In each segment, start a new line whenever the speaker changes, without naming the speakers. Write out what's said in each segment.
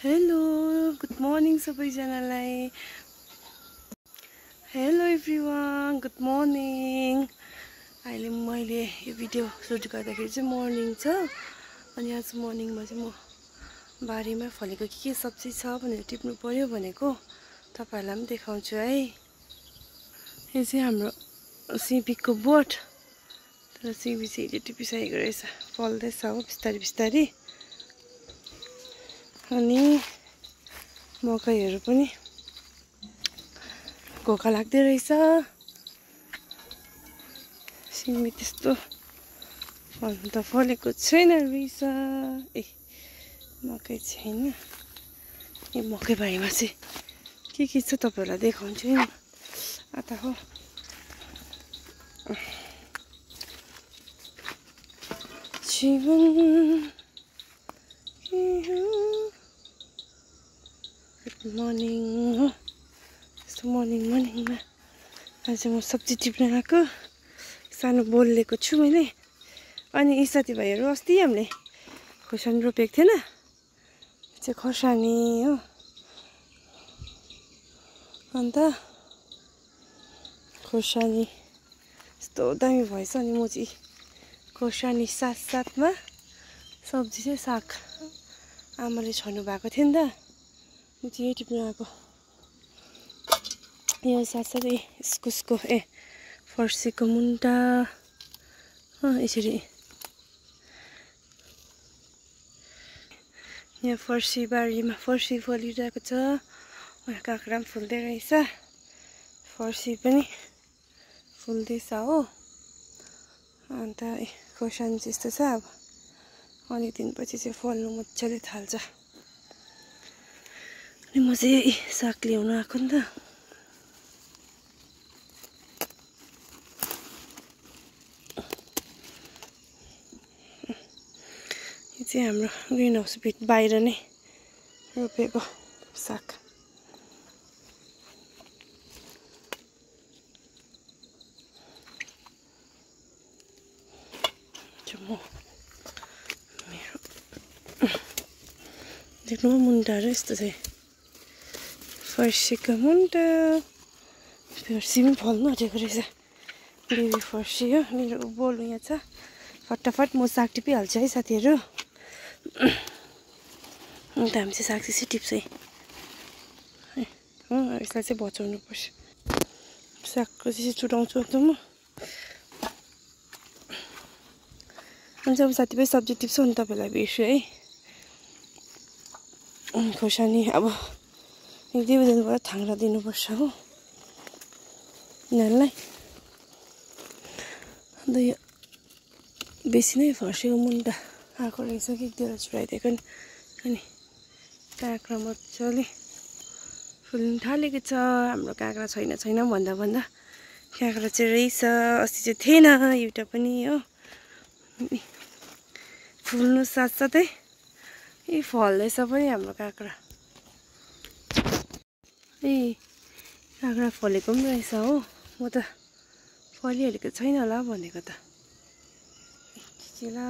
Hello good morning सबैजनालाई। Hello everyone good morning. अहिले मैले यो भिडियो सुट गर्दाखेरि चाहिँ मर्निङ छ अनि आज मर्निङमा चाहिँ म बारीमा फलेको के सब्जी छ भनेर टिप्नु पर्यो भनेको तपाईहरुलाई पनि देखाउँछु है। यो चाहिँ हाम्रो सिबीको बोट, तर सिबी चाहिँ हिजो टिपिसकेको रहेछ, फल्दैछ हो बिस्तारी बिस्तारी। अनि मकैहरू पनि घोका लाग्दै रहेछ। सिमी त्यस्तो फल्नु त फलेको छैन रहेछ। ए मकै छैन। यो मकै बारीमा चाहिँ के छ तपाईहरुलाई देखाउँछु नि। आता हो जीवन गुड मर्निङ हो। यस्तो मर्निङमा आज म सब्जी टिप्न आएको। सानो बोल लिएको छु मैले। अनि यी साथीभाइहरू अस्ति हामीले खोर्सानी रोपेको थिएन, चाहिँ खोर्सानी हो। अन्त खोर्सानी यस्तो दामी भएछ। अनि म चाहिँ खोर्सानी साथमा सब्जी चाहिँ साग आमाले छर्नु भएको थियो नि त, म चाहिँ यही टिप्न आएको। यो साथसाथै इस्कुसको फर्सीको मुन्टा यसरी यहाँ फर्सी बारीमा फर्सी फलिरहेको छ। काँक्रा पनि फुल्दै रहेछ, फर्सी पनि फुल्दैछ हो। अन्त खोर्सानी चाहिँ यस्तो छ। अब अलिक दिनपछि चाहिँ फल्नु मजाले थाल्छ। अनि म चाहिँ साग ल्याउन आएको नि त। यो चाहिँ हाम्रो ग्रिन हाउस भित्र बाहिर नै रोपेको साग। मेरो देख्नु मुन्टाहरू यस्तो चाहिँ फर्सीको मुन्टा। फर्सी पनि फल्नु आँटेको रहेछ, बेबी फर्सी हो। मेरो बोल यहाँ छ, फटाफट म साग टिपिहाल्छु है साथीहरू। अन्त हामी चाहिँ साग चाहिँ टिप्छ है। यसलाई चाहिँ बचाउनु पर्छ। सागको चाहिँ चुटाउँछु अन्त म। हुन्छ अब साथीभाइ सब्जी टिप्छु अनि तपाईँलाई भेट्छु है। खोर्सानी अब एक दुई दिनबाट थाङ्रा दिनुपर्छ हो यिनीहरूलाई। अन्त यो बेसी नै फर्सीको मुन्टा आएको रहेछ कि एक दुईवटा चुराइदिएको नि। अनि काँक्रा मजाले फुल्नु थालेको छ। हाम्रो काँक्रा छैन भन्दा काँक्रा चाहिँ रहेछ। अस्ति चाहिँ थिएन एउटा पनि हो। फुल्नु साथसाथै फल्दैछ पनि हाम्रो काँक्रा। काँक्रा फलेको पनि रहेछ हो। म त फलिहालेको छैन होला भनेको त के ला।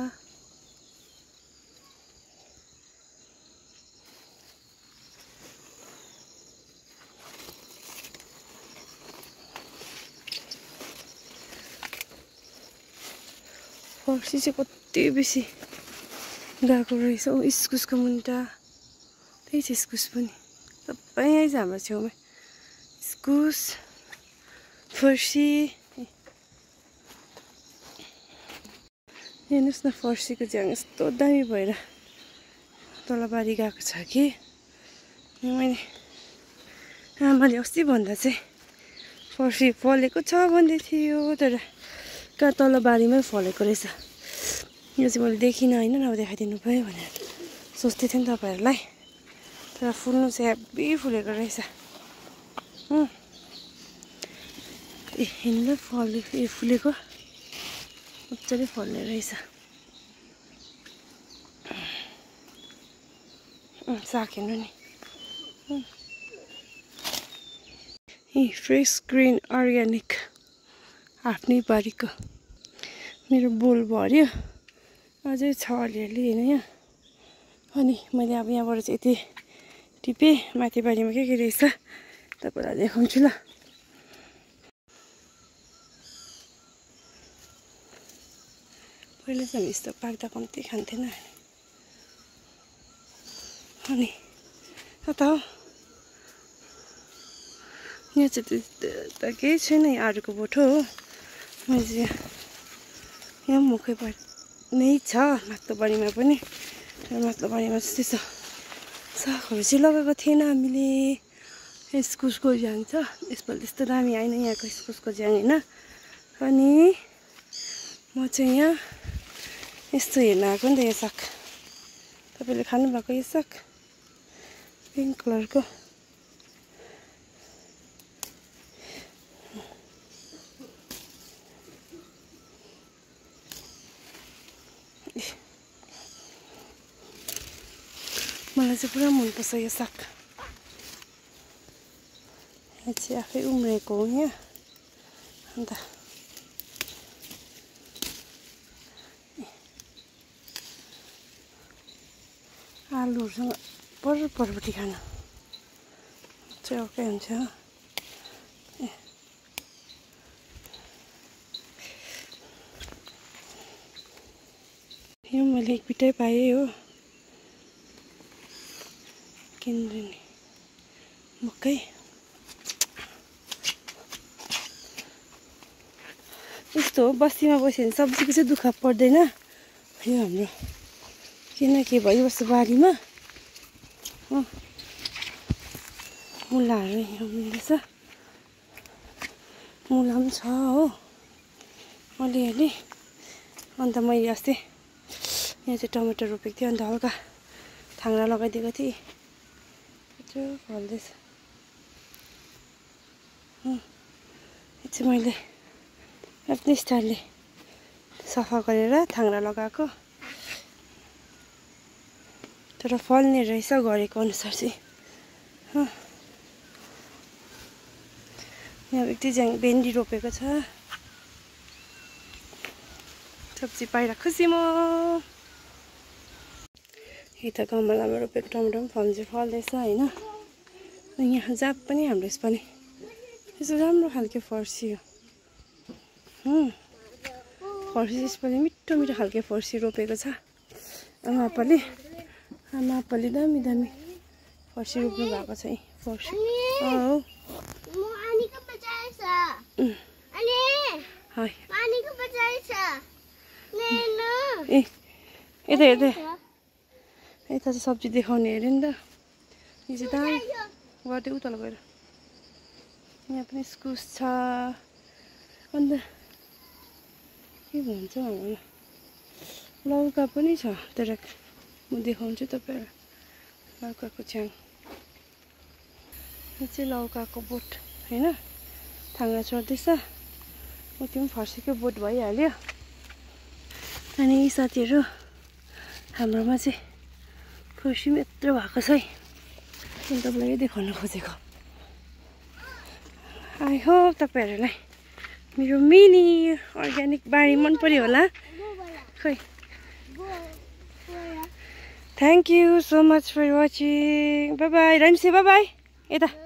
फर्सी चाहिँ कति बेसी गएको रहेछ हो। इस्कुसको मुन्टा त्यही छ, इस्कुस पनि सबै यहीँ छ हाम्रो छेउमै। इस्कुस फर्सी हेर्नुहोस् न, फर्सीको झ्याङ यस्तो दामी भएर तलबारी गएको छ कि। मैले आमाले अस्ति भन्दा चाहिँ फर्सी फलेको छ भन्दै थियो, तर कहाँ तलबारीमै फलेको रहेछ। यो चाहिँ मैले देखिनँ होइन, नभए देखाइदिनु भयो भनेर सोच्दै थिएँ नि तपाईँहरूलाई। तर फुल्नु चाहिँ हेब्बी फुलेको रहेछ। हेर्नु फुलेको मजाले फल्ने रहेछ। साग हेर्नु नि, फ्रेस ग्रिन अर्ग्यानिक आफ्नै बारीको। मेरो बोल भर्यो, अझै छ अलिअलि होइन यहाँ। अनि मैले अब यहाँबाट चाहिँ यति टिपेँ माथि बारीमा के रहेछ तपाईँलाई देखाउँछु ल। पहिला चाहिँ हामी यस्तो पाक्दा कम्ती खान्थेन अनि कता हो यहाँ चाहिँ त केही छैन आरुको बोटो हो मैले चाहिँ यहाँ मुखै नै छ माथिल्लो बारीमा पनि तर माथिल्लो बारीमा चाहिँ त्यस्तो सागहरू चाहिँ लगाएको थिएन हामीले इस्कुसको झ्याङ छ यसपालि त्यस्तो दामी आएन यहाँको इस्कुसको झ्याङ होइन अनि म चाहिँ यहाँ यस्तो हेर्न आएको नि त यो साग तपाईँले खानुभएको यो साग पिङ्क कलरको मलाई चाहिँ पुरा मनपर्छ यो साग यहाँ चाहिँ आफै उम्रेको हो यहाँ अन्त आलुहरूसँग परपट्टि खानु चाहिँ ओके हुन्छ यो मैले एक बिटै पाएँ हो किन्ने मकै यस्तो हो बस्तीमा बस्यो भने सब्जीको चाहिँ दुःख पर्दैन यो हाम्रो किनकि भइबस्छ बारीमा हो मुलाहरू यहाँ मिल्दैछ मुला पनि छ हो अलिअलि अन्त मैले अस्ति यहाँ चाहिँ टमाटर रोपेको थिएँ अन्त हल्का थाङ्रा लगाइदिएको थिएँ फल्दैछ यो चाहिँ मैले आफ्नै स्टाइलले सफा गरेर थाङ्रा लगाएको तर फल्ने रहेछ गरेको अनुसार चाहिँ यहाँ एक दुईजना भेन्डी रोपेको छ सब्जी पाएर खुसी म यता गमलामा रोपेको टमाटर पनि फल्दैछ होइन यहाँ जाप पनि हाम्रो यसपालि यसो राम्रो खालको फर्सी हो फर्सी यसपालि मिठो मिठो खालको फर्सी रोपेको छ आमापाले दामी दामी फर्सी रोप्नु भएको छ फर्सी ए यता यता यता चाहिँ सब्जी देखाउने अरे नि त यो चाहिँ दामी गर्दै उतल गएर यहाँ पनि इस्कुस छ अन्त के भन्छ हाम्रो लौका पनि छ तर म देखाउँछु तपाईँलाई लौकाको छ्याङ यो चाहिँ लौकाको बोट होइन थाङ्रा चढ्दैछ म त्यो पनि फर्सीकै बोट भइहाल्यो अनि यी साथीहरू हाम्रोमा चाहिँ फर्सी पनि यत्रो भएको छ है अनि तपाईँलाई देखाउन खोजेको आई होप तपाईँहरूलाई मेरो मिनी अर्ग्यानिक बारी मन पर्यो होला खोइ thank you so much for watching bye bye राइम्से बाई बाई यता